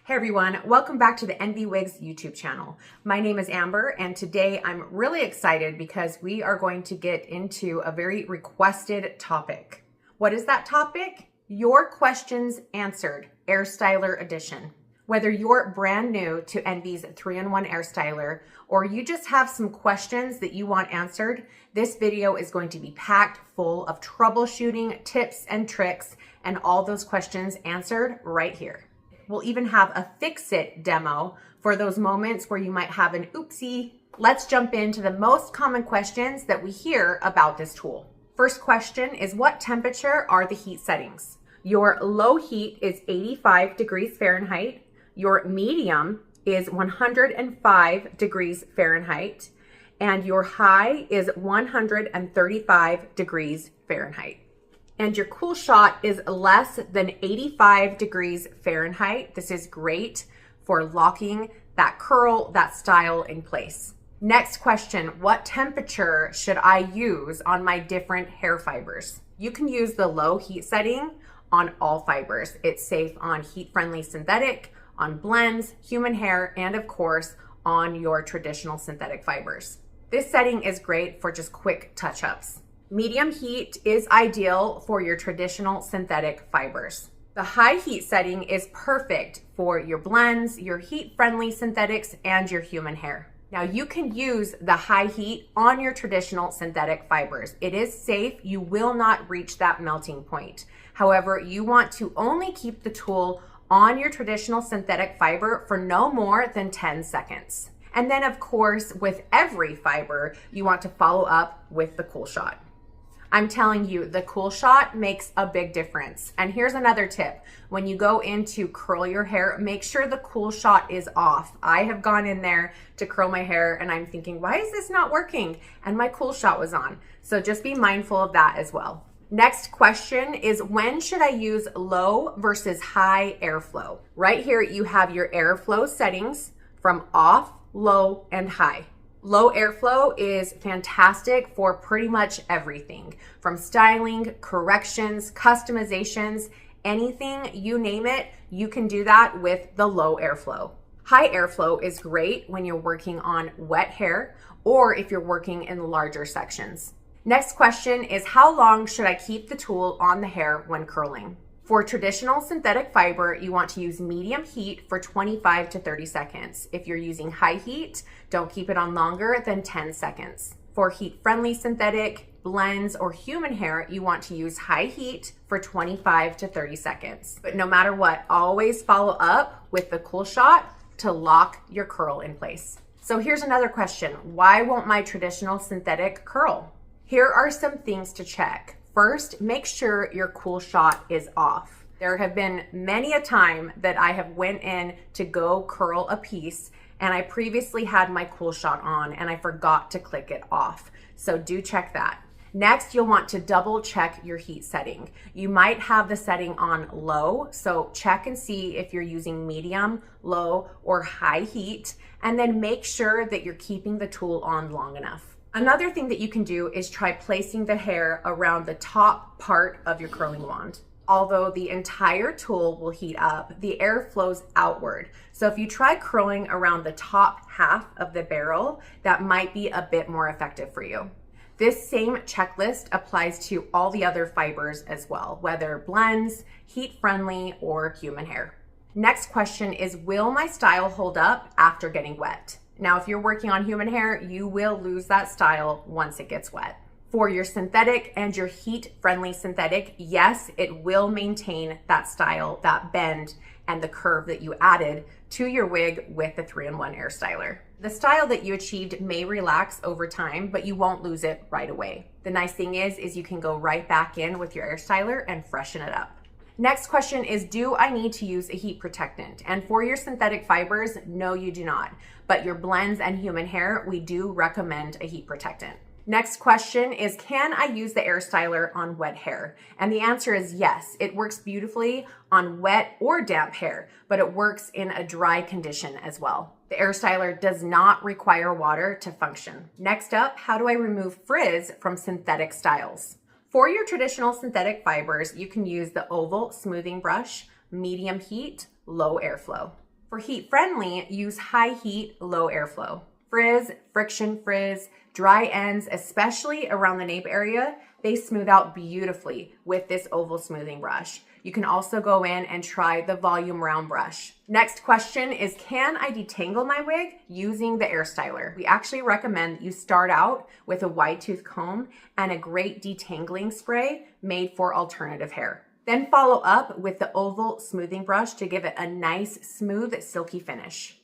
Hey everyone, welcome back to the EnvyWigs YouTube channel. My name is Amber and today I'm really excited because we are going to get into a very requested topic. What is that topic? Your questions answered, Airstyler edition. Whether you're brand new to Envy's 3-in-1 Airstyler or you just have some questions that you want answered, this video is going to be packed full of troubleshooting tips and tricks and all those questions answered right here. We'll even have a fix-it demo for those moments where you might have an oopsie. Let's jump into the most common questions that we hear about this tool. First question is, what temperature are the heat settings? Your low heat is 85 degrees Fahrenheit. Your medium is 105 degrees Fahrenheit. And your high is 135 degrees Fahrenheit. And your cool shot is less than 85 degrees Fahrenheit. This is great for locking that curl, that style in place. Next question, what temperature should I use on my different hair fibers? You can use the low heat setting on all fibers. It's safe on heat-friendly synthetic, on blends, human hair, and of course, on your traditional synthetic fibers. This setting is great for just quick touch-ups. Medium heat is ideal for your traditional synthetic fibers. The high heat setting is perfect for your blends, your heat-friendly synthetics, and your human hair. Now you can use the high heat on your traditional synthetic fibers. It is safe. You will not reach that melting point. However, you want to only keep the tool on your traditional synthetic fiber for no more than 10 seconds. And then of course, with every fiber, you want to follow up with the cool shot. I'm telling you, the cool shot makes a big difference. And here's another tip. When you go in to curl your hair, make sure the cool shot is off. I have gone in there to curl my hair and I'm thinking, why is this not working? And my cool shot was on. So just be mindful of that as well. Next question is, when should I use low versus high airflow? Right here, you have your airflow settings from off, low, and high. Low airflow is fantastic for pretty much everything, from styling, corrections, customizations, anything, you name it, you can do that with the low airflow. High airflow is great when you're working on wet hair or if you're working in larger sections. Next question is, how long should I keep the tool on the hair when curling? For traditional synthetic fiber, you want to use medium heat for 25 to 30 seconds. If you're using high heat, don't keep it on longer than 10 seconds. For heat-friendly synthetic, blends, or human hair, you want to use high heat for 25 to 30 seconds. But no matter what, always follow up with the cool shot to lock your curl in place. So here's another question. Why won't my traditional synthetic curl? Here are some things to check. First, make sure your cool shot is off. There have been many a time that I have went in to go curl a piece and I previously had my cool shot on and I forgot to click it off. So do check that. Next, you'll want to double check your heat setting. You might have the setting on low, so check and see if you're using medium, low, or high heat, and then make sure that you're keeping the tool on long enough. Another thing that you can do is try placing the hair around the top part of your curling wand. Although the entire tool will heat up, the air flows outward. So if you try curling around the top half of the barrel, that might be a bit more effective for you. This same checklist applies to all the other fibers as well, whether blends, heat-friendly, or human hair. Next question is, will my style hold up after getting wet? Now, if you're working on human hair, you will lose that style once it gets wet. For your synthetic and your heat-friendly synthetic, yes, it will maintain that style, that bend, and the curve that you added to your wig with the 3-in-1 Airstyler. The style that you achieved may relax over time, but you won't lose it right away. The nice thing is you can go right back in with your Airstyler and freshen it up. Next question is, do I need to use a heat protectant? And for your synthetic fibers, no, you do not. But your blends and human hair, we do recommend a heat protectant. Next question is, can I use the Airstyler on wet hair? And the answer is yes. It works beautifully on wet or damp hair, but it works in a dry condition as well. The Airstyler does not require water to function. Next up, how do I remove frizz from synthetic styles? For your traditional synthetic fibers, you can use the oval smoothing brush, medium heat, low airflow. For heat friendly, use high heat, low airflow. Frizz, friction frizz, dry ends, especially around the nape area, they smooth out beautifully with this oval smoothing brush. You can also go in and try the volume round brush. Next question is, can I detangle my wig using the Airstyler? We actually recommend that you start out with a wide tooth comb and a great detangling spray made for alternative hair. Then follow up with the oval smoothing brush to give it a nice, smooth, silky finish.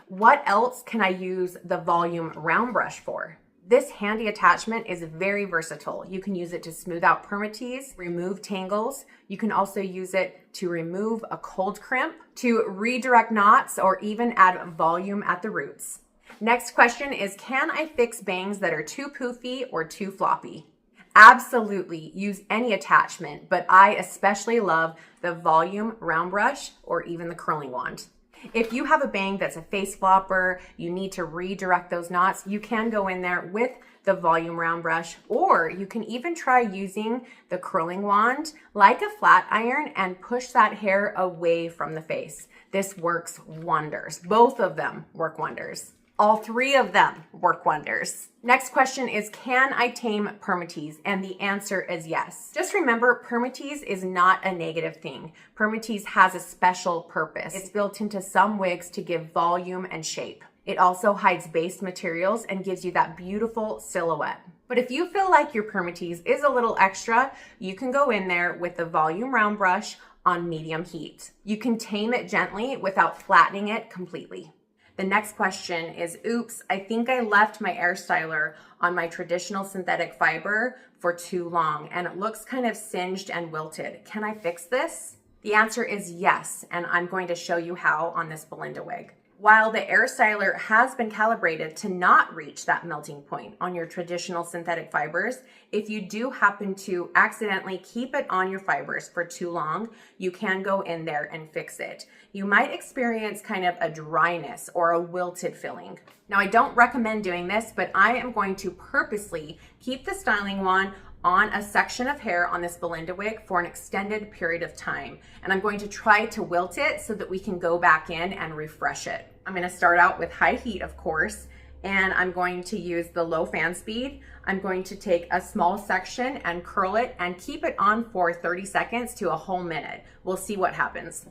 What else can I use the volume round brush for? This handy attachment is very versatile. You can use it to smooth out permatease, remove tangles. You can also use it to remove a cold crimp, to redirect knots, or even add volume at the roots. Next question is, can I fix bangs that are too poofy or too floppy? Absolutely, use any attachment, but I especially love the volume round brush or even the curling wand. If you have a bang that's a face flopper, you need to redirect those knots, you can go in there with the volume round brush, or you can even try using the curling wand like a flat iron and push that hair away from the face. This works wonders. Both of them work wonders. All three of them work wonders. Next question is, can I tame permatease? And the answer is yes. Just remember, permatease is not a negative thing. Permatease has a special purpose. It's built into some wigs to give volume and shape. It also hides base materials and gives you that beautiful silhouette. But if you feel like your permatease is a little extra, you can go in there with the volume round brush on medium heat. You can tame it gently without flattening it completely. The next question is, oops, I think I left my Airstyler on my traditional synthetic fiber for too long and it looks kind of singed and wilted. Can I fix this? The answer is yes, and I'm going to show you how on this Belinda wig. While the Airstyler has been calibrated to not reach that melting point on your traditional synthetic fibers, if you do happen to accidentally keep it on your fibers for too long, you can go in there and fix it. You might experience kind of a dryness or a wilted feeling. Now, I don't recommend doing this, but I am going to purposely keep the styling wand on a section of hair on this Belinda wig for an extended period of time. And I'm going to try to wilt it so that we can go back in and refresh it. I'm gonna start out with high heat, of course, and I'm going to use the low fan speed. I'm going to take a small section and curl it and keep it on for 30 seconds to a whole minute. We'll see what happens.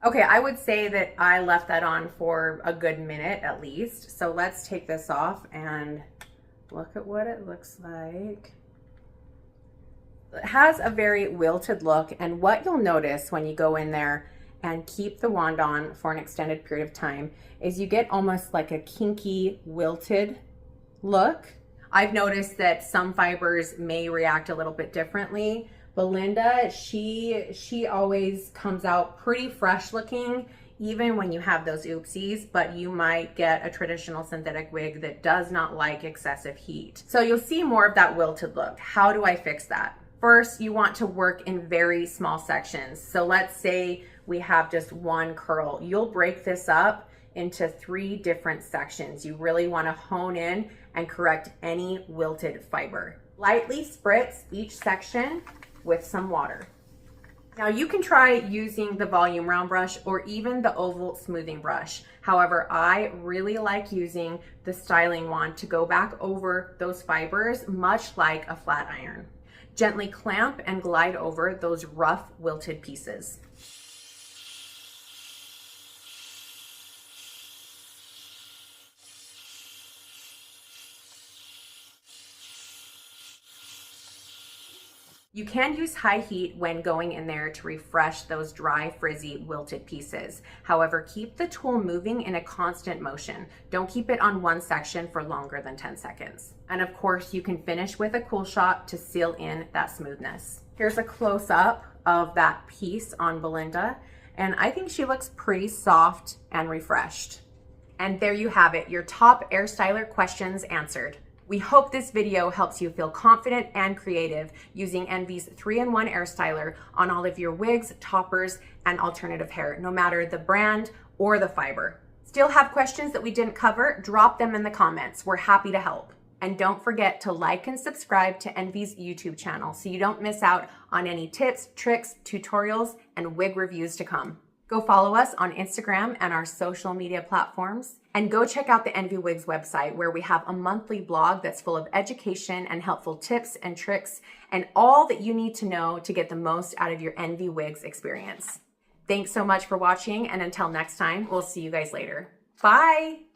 Okay, I would say that I left that on for a good minute at least. So let's take this off and look at what it looks like. It has a very wilted look, and what you'll notice when you go in there and keep the wand on for an extended period of time is you get almost like a kinky, wilted look. I've noticed that some fibers may react a little bit differently. Belinda, she always comes out pretty fresh looking, even when you have those oopsies, but you might get a traditional synthetic wig that does not like excessive heat. So you'll see more of that wilted look. How do I fix that? First, you want to work in very small sections. So let's say we have just one curl. You'll break this up into 3 different sections. You really want to hone in and correct any wilted fiber. Lightly spritz each section with some water. Now you can try using the volume round brush or even the oval smoothing brush. However, I really like using the styling wand to go back over those fibers, much like a flat iron. Gently clamp and glide over those rough wilted pieces. You can use high heat when going in there to refresh those dry, frizzy, wilted pieces. However, keep the tool moving in a constant motion. Don't keep it on one section for longer than 10 seconds. And of course, you can finish with a cool shot to seal in that smoothness. Here's a close-up of that piece on Belinda, and I think she looks pretty soft and refreshed. And there you have it, your top Airstyler questions answered. We hope this video helps you feel confident and creative using Envy's 3-in-1 Airstyler on all of your wigs, toppers, and alternative hair, no matter the brand or the fiber. Still have questions that we didn't cover? Drop them in the comments. We're happy to help. And don't forget to like and subscribe to Envy's YouTube channel so you don't miss out on any tips, tricks, tutorials, and wig reviews to come. Go follow us on Instagram and our social media platforms. And go check out the EnvyWigs website where we have a monthly blog that's full of education and helpful tips and tricks and all that you need to know to get the most out of your EnvyWigs experience. Thanks so much for watching, and until next time, we'll see you guys later. Bye!